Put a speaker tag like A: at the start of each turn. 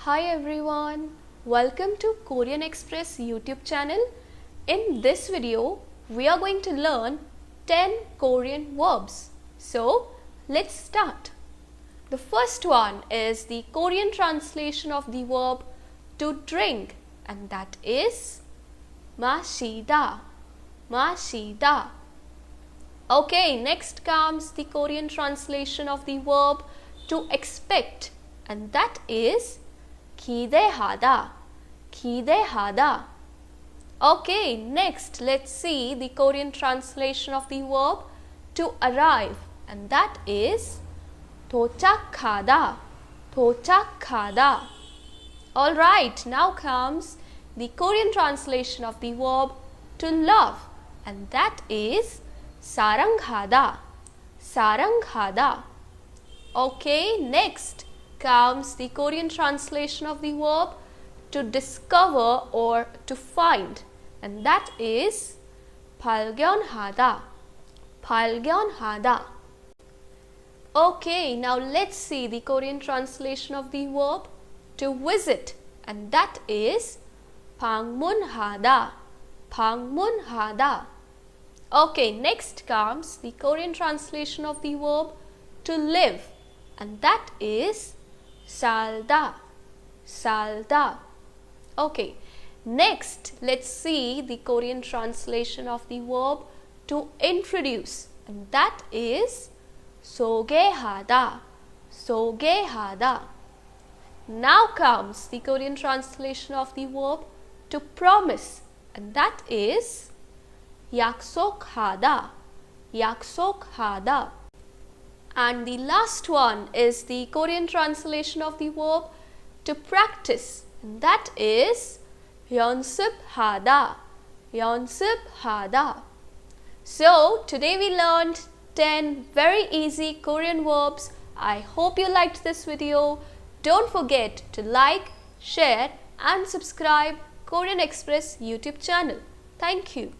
A: Hi everyone, welcome to Korean Express YouTube channel. In this video, we are going to learn 10 Korean verbs. So, let's start. The first one is the Korean translation of the verb to drink, and that is 마시다, 마시다. Okay, next comes the Korean translation of the verb to expect, and that is 기대하다, 기대하다. Okay, next let's see the Korean translation of the verb to arrive, and that is 도착하다, 도착하다. Alright, now comes the Korean translation of the verb to love, and that is 사랑하다, 사랑하다. Okay, next comes the Korean translation of the verb to discover or to find, and that is 발견하다, 발견하다. Okay, now let's see the Korean translation of the verb to visit, and that is 방문하다, 방문하다. Okay, next comes the Korean translation of the verb to live, and that is 살다, 살다. Okay, next let's see the Korean translation of the verb to introduce, and that is 소개하다, 소개하다. Now comes the Korean translation of the verb to promise, and that is 약속하다, 약속하다. And the last one is the Korean translation of the verb to practice, and that is 연습하다, 연습하다. So today we learned 10 very easy Korean verbs. I hope you liked this video. Don't forget to like, share and subscribe Korean Express YouTube channel. Thank you.